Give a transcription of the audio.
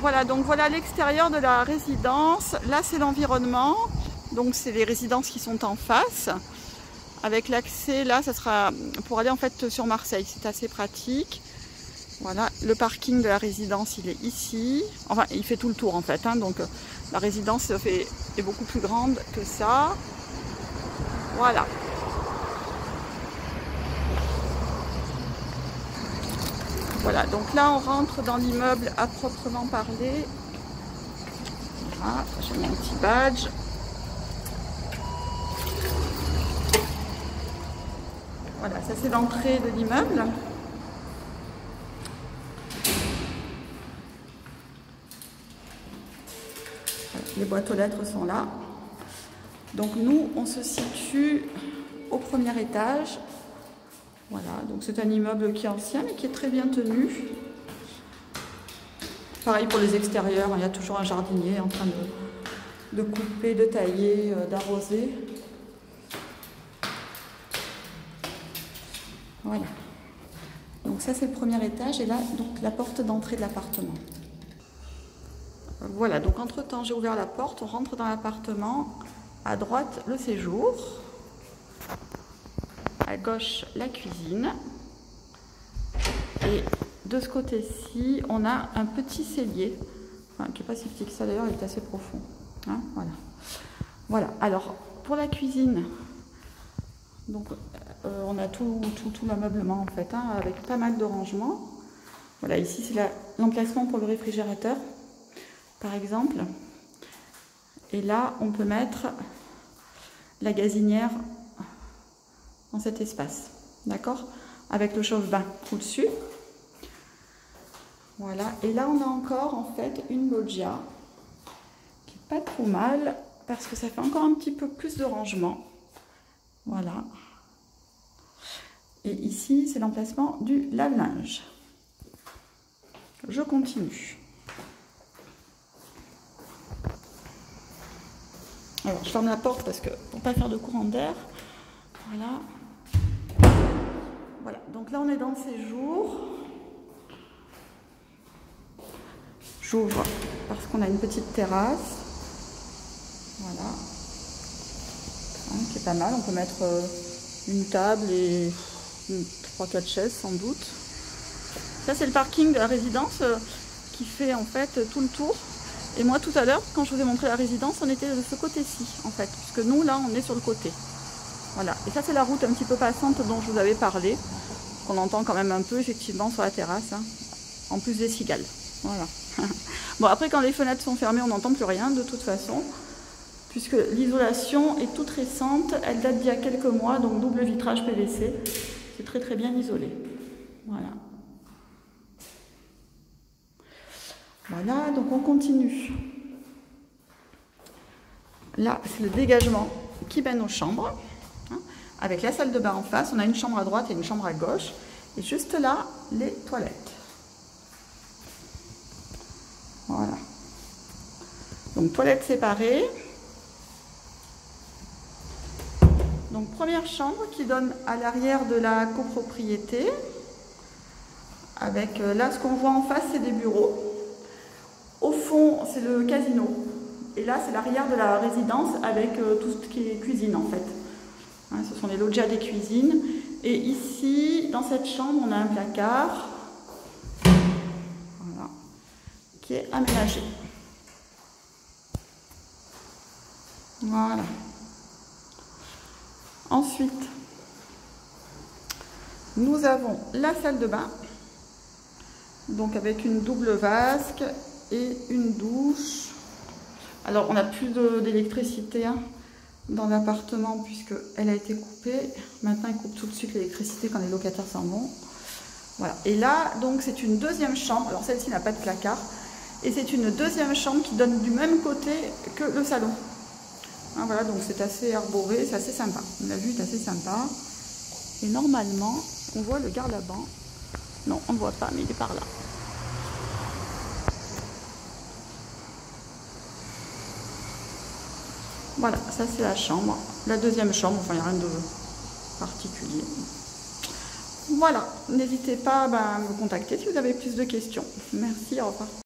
Voilà, donc voilà l'extérieur de la résidence. Là, c'est l'environnement. Donc, c'est les résidences qui sont en face. Avec l'accès, là, ça sera pour aller en fait sur Marseille. C'est assez pratique. Voilà, le parking de la résidence, il est ici. Enfin, il fait tout le tour en fait. Hein, donc, la résidence est beaucoup plus grande que ça. Voilà. Voilà, donc là, on rentre dans l'immeuble à proprement parler. Voilà, j'ai mon petit badge. Voilà, ça c'est l'entrée de l'immeuble. Les boîtes aux lettres sont là. Donc nous, on se situe au premier étage. Voilà, donc c'est un immeuble qui est ancien mais qui est très bien tenu. Pareil pour les extérieurs, il y a toujours un jardinier en train de couper, de tailler, d'arroser. Voilà. Donc ça c'est le premier étage et là donc la porte d'entrée de l'appartement. Voilà, donc entre-temps j'ai ouvert la porte, on rentre dans l'appartement. À droite le séjour, à gauche la cuisine et de ce côté-ci on a un petit cellier, enfin, qui n'est pas si petit que ça d'ailleurs, il est assez profond. Hein, voilà. Voilà, alors pour la cuisine, donc on a tout l'ameublement en fait, hein, avec pas mal de rangements. Voilà, ici c'est l'emplacement pour le réfrigérateur par exemple. Et là on peut mettre la gazinière dans cet espace, d'accord, avec le chauffe-bain au-dessus. Voilà, et là on a encore en fait une loggia qui est pas trop mal parce que ça fait encore un petit peu plus de rangement. Voilà. Et ici, c'est l'emplacement du lave-linge. Je continue. Alors, je ferme la porte parce que pour ne pas faire de courant d'air. Voilà. Voilà. Donc là, on est dans le séjour. J'ouvre parce qu'on a une petite terrasse. Voilà. Hein, qui est pas mal. On peut mettre une table et 3-4 chaises sans doute. Ça c'est le parking de la résidence qui fait en fait tout le tour. Et moi tout à l'heure quand je vous ai montré la résidence, on était de ce côté-ci en fait, puisque nous là on est sur le côté. Voilà, et ça c'est la route un petit peu passante dont je vous avais parlé, qu'on entend quand même un peu effectivement sur la terrasse, hein, en plus des cigales. Voilà. Bon, après quand les fenêtres sont fermées on n'entend plus rien de toute façon, puisque l'isolation est toute récente, elle date d'il y a quelques mois, donc double vitrage PVC. C'est très très bien isolé. Voilà. Voilà, donc on continue. Là, c'est le dégagement qui mène aux chambres. Hein, avec la salle de bain en face, on a une chambre à droite et une chambre à gauche. Et juste là, les toilettes. Voilà. Donc toilettes séparées. Donc première chambre qui donne à l'arrière de la copropriété, avec là ce qu'on voit en face c'est des bureaux, au fond c'est le casino, et là c'est l'arrière de la résidence avec tout ce qui est cuisine en fait. Hein, ce sont les loggias des cuisines, et ici dans cette chambre on a un placard, voilà, qui est aménagé. Voilà. Ensuite, nous avons la salle de bain, donc avec une double vasque et une douche. Alors, on n'a plus d'électricité hein, dans l'appartement puisqu'elle a été coupée. Maintenant, ils coupent tout de suite l'électricité quand les locataires s'en vont. Voilà. Et là, donc, c'est une deuxième chambre. Alors, celle-ci n'a pas de placard. Et c'est une deuxième chambre qui donne du même côté que le salon. Hein, voilà, donc c'est assez arboré, c'est assez sympa. La vue est assez sympa. Et normalement, on voit le garde-à-banc. Non, on ne voit pas, mais il est par là. Voilà, ça c'est la chambre. La deuxième chambre, enfin il n'y a rien de particulier. Voilà, n'hésitez pas à me contacter si vous avez plus de questions. Merci, au revoir.